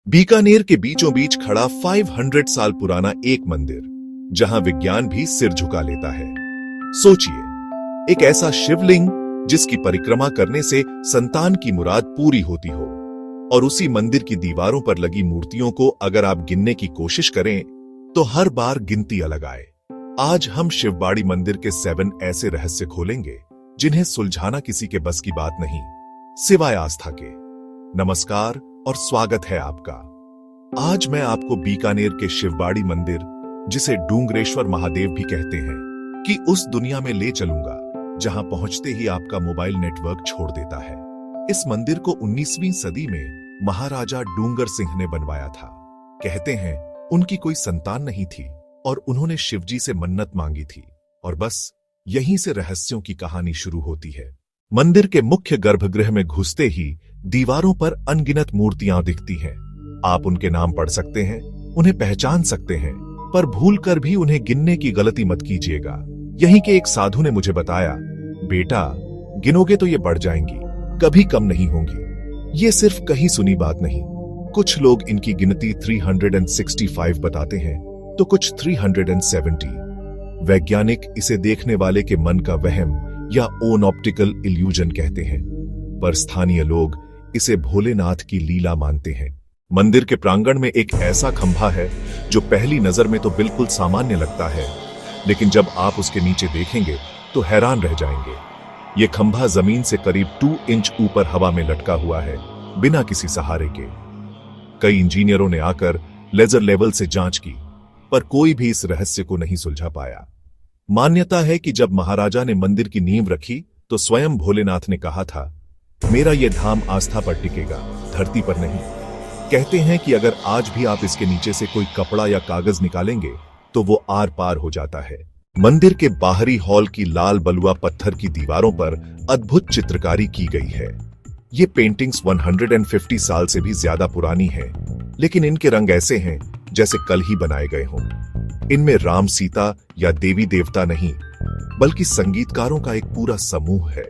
बीकानेर के बीचों बीच खड़ा 500 साल पुराना एक मंदिर, जहां विज्ञान भी सिर झुका लेता है। सोचिए, एक ऐसा शिवलिंग जिसकी परिक्रमा करने से संतान की मुराद पूरी होती हो, और उसी मंदिर की दीवारों पर लगी मूर्तियों को अगर आप गिनने की कोशिश करें तो हर बार गिनती अलग आए। आज हम शिवबाड़ी मंदिर के 7 ऐसे रहस्य खोलेंगे जिन्हें सुलझाना किसी के बस की बात नहीं, सिवाय आस्था के। नमस्कार और स्वागत है आपका। आज मैं आपको बीकानेर के शिवबाड़ी मंदिर, जिसे डूंगरेश्वर महादेव भी कहते हैं, कि उस दुनिया में ले चलूंगा जहां पहुंचते ही आपका मोबाइल नेटवर्क छोड़ देता है। इस मंदिर को 19वीं सदी में महाराजा डूंगर सिंह ने बनवाया था। कहते हैं उनकी कोई संतान नहीं थी और उन्होंने शिवजी से मन्नत मांगी थी, और बस यहीं से रहस्यों की कहानी शुरू होती है। मंदिर के मुख्य गर्भगृह में घुसते ही दीवारों पर अनगिनत मूर्तियां दिखती हैं। आप उनके नाम पढ़ सकते हैं, उन्हें पहचान सकते हैं, पर भूलकर भी उन्हें गिनने की गलती मत कीजिएगा। यहीं के एक साधु ने मुझे बताया, बेटा, गिनोगे तो ये बढ़ जाएंगी, कभी कम नहीं होंगी। ये सिर्फ कहीं सुनी बात नहीं। कुछ लोग इनकी गिनती 365 बताते हैं, तो कुछ 370। वैज्ञानिक इसे देखने वाले के मन का वहम या ओन ऑप्टिकल इल्यूजन कहते हैं, पर स्थानीय लोग इसे भोलेनाथ की लीला मानते हैं। मंदिर के प्रांगण में एक ऐसा खंभा है जो पहली नजर में तो बिल्कुल सामान्य लगता है, लेकिन जब आप उसके नीचे देखेंगे तो हैरान रह जाएंगे। यह खंभा जमीन से करीब 2 इंच ऊपर हवा में लटका हुआ है, बिना किसी सहारे के। कई इंजीनियरों ने आकर लेजर लेवल से जांच की, पर कोई भी इस रहस्य को नहीं सुलझा पाया। मान्यता है कि जब महाराजा ने मंदिर की नींव रखी तो स्वयं भोलेनाथ ने कहा था, मेरा यह धाम आस्था पर टिकेगा, धरती पर नहीं। कहते हैं कि अगर आज भी आप इसके नीचे से कोई कपड़ा या कागज निकालेंगे तो वो आर पार हो जाता है। मंदिर के बाहरी हॉल की लाल बलुआ पत्थर की दीवारों पर अद्भुत चित्रकारी की गई है। ये पेंटिंग्स 150 साल से भी ज्यादा पुरानी हैं, लेकिन इनके रंग ऐसे हैं जैसे कल ही बनाए गए हों। इनमें राम सीता या देवी देवता नहीं, बल्कि संगीतकारों का एक पूरा समूह है।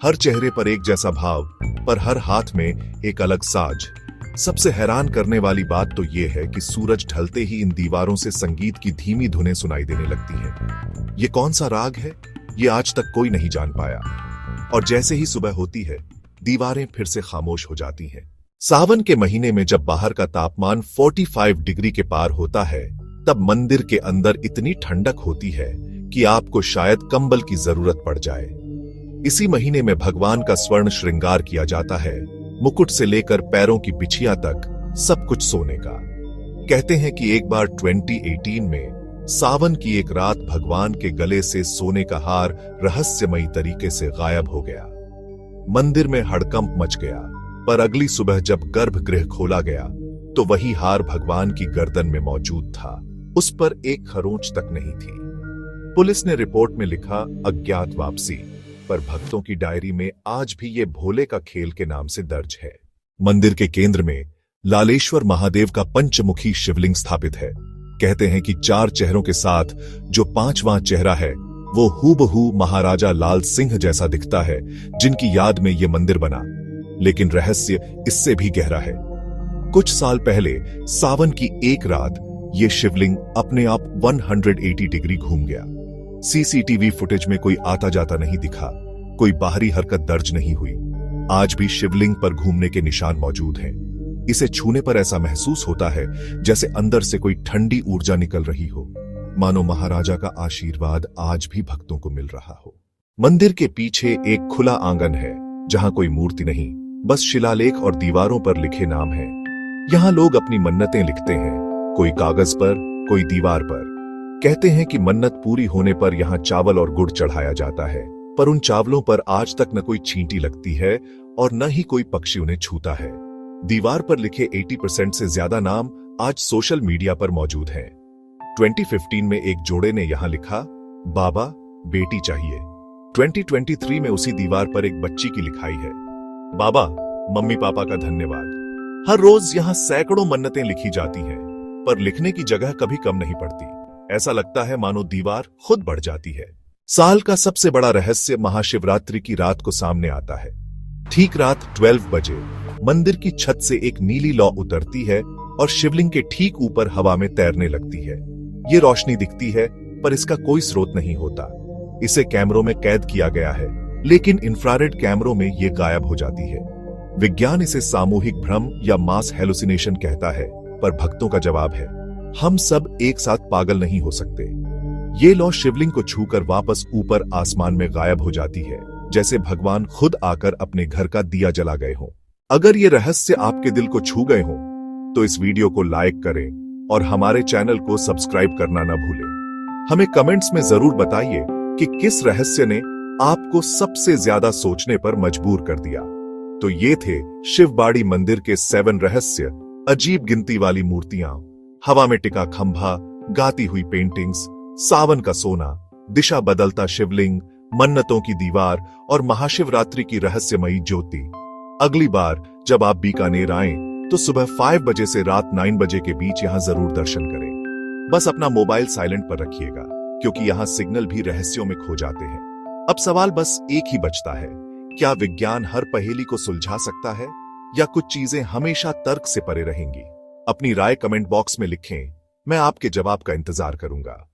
हर चेहरे पर एक जैसा भाव, पर हर हाथ में एक अलग साज। सबसे हैरान करने वाली बात तो यह है कि सूरज ढलते ही इन दीवारों से संगीत की धीमी धुनें सुनाई देने लगती हैं। ये कौन सा राग है, ये आज तक कोई नहीं जान पाया। और जैसे ही सुबह होती है, दीवारें फिर से खामोश हो जाती हैं। सावन के महीने में जब बाहर का तापमान 45 डिग्री के पार होता है, तब मंदिर के अंदर इतनी ठंडक होती है कि आपको शायद कंबल की जरूरत पड़ जाए। इसी महीने में भगवान का स्वर्ण श्रृंगार किया जाता है, मुकुट से लेकर पैरों की बिछिया तक, सब कुछ सोने का। कहते हैं कि एक बार 2018 में सावन की एक रात भगवान के गले से सोने का हार रहस्यमयी तरीके से गायब हो गया। मंदिर में हड़कंप मच गया, पर अगली सुबह जब गर्भगृह खोला गया तो वही हार भगवान की गर्दन में मौजूद था। उस पर एक खरोंच तक नहीं थी। पुलिस ने रिपोर्ट में लिखा, अज्ञात वापसी, पर भक्तों की डायरी में आज भी ये भोले का खेल के नाम से दर्ज है। मंदिर के केंद्र में लालेश्वर महादेव का पंचमुखी शिवलिंग स्थापित है। कहते हैं कि 4 चेहरों के साथ जो 5वां चेहरा है, वो हूबहू महाराजा लाल सिंह जैसा दिखता है, जिनकी याद में ये मंदिर बना। लेकिन रहस्य इससे भी गहरा है। कुछ साल पहले सावन की एक रात ये शिवलिंग अपने आप 180 डिग्री घूम गया। सीसीटीवी फुटेज में कोई आता जाता नहीं दिखा, कोई बाहरी हरकत दर्ज नहीं हुई। आज भी शिवलिंग पर घूमने के निशान मौजूद हैं। इसे छूने पर ऐसा महसूस होता है जैसे अंदर से कोई ठंडी ऊर्जा निकल रही हो, मानो महाराजा का आशीर्वाद आज भी भक्तों को मिल रहा हो। मंदिर के पीछे एक खुला आंगन है, जहां कोई मूर्ति नहीं, बस शिलालेख और दीवारों पर लिखे नाम हैं। यहां लोग अपनी मन्नतें लिखते हैं, कोई कागज पर, कोई दीवार पर। कहते हैं कि मन्नत पूरी होने पर यहां चावल और गुड़ चढ़ाया जाता है, पर उन चावलों पर आज तक न कोई चींटी लगती है और न ही कोई पक्षी उन्हें छूता है। दीवार पर लिखे 80% से ज्यादा नाम आज सोशल मीडिया पर मौजूद हैं। 2015 में एक जोड़े ने यहां लिखा, बाबा, बेटी चाहिए। 2023 में उसी दीवार पर एक बच्ची की लिखाई है, बाबा, मम्मी पापा का धन्यवाद। हर रोज यहां सैकड़ों मन्नतें लिखी जाती हैं, पर लिखने की जगह कभी कम नहीं पड़ती। ऐसा लगता है मानो दीवार खुद बढ़ जाती है। साल का सबसे बड़ा रहस्य महाशिवरात्रि की रात को सामने आता है। ठीक रात 12 बजे मंदिर की छत से एक नीली लौ उतरती है और शिवलिंग के ठीक ऊपर हवा में तैरने लगती है। ये रोशनी दिखती है, पर इसका कोई स्रोत नहीं होता। इसे कैमरों में कैद किया गया है, लेकिन इंफ्रारेड कैमरों में ये गायब हो जाती है। विज्ञान इसे सामूहिक भ्रम या मास हेलुसिनेशन कहता है, पर भक्तों का जवाब है, हम सब एक साथ पागल नहीं हो सकते। ये लौ शिवलिंग को छूकर वापस ऊपर आसमान में गायब हो जाती है, जैसे भगवान खुद आकर अपने घर का दिया जला गए हों। अगर ये रहस्य आपके दिल को छू गए हों, तो इस वीडियो को लाइक करें और हमारे चैनल को सब्सक्राइब करना न भूलें। हमें कमेंट्स में जरूर बताइए कि किस रहस्य ने आपको सबसे ज्यादा सोचने पर मजबूर कर दिया। तो ये थे शिवबाड़ी मंदिर के 7 रहस्य। अजीब गिनती वाली मूर्तियां, हवा में टिका खंभा, गाती हुई पेंटिंग्स, सावन का सोना, दिशा बदलता शिवलिंग, मन्नतों की दीवार और महाशिवरात्रि की रहस्यमयी ज्योति। अगली बार जब आप बीकानेर आएं, तो सुबह 5 बजे से रात 9 बजे के बीच यहां जरूर दर्शन करें। बस अपना मोबाइल साइलेंट पर रखिएगा, क्योंकि यहां सिग्नल भी रहस्यों में खो जाते हैं। अब सवाल बस एक ही बचता है, क्या विज्ञान हर पहेली को सुलझा सकता है, या कुछ चीजें हमेशा तर्क से परे रहेंगी? अपनी राय कमेंट बॉक्स में लिखें, मैं आपके जवाब का इंतजार करूंगा।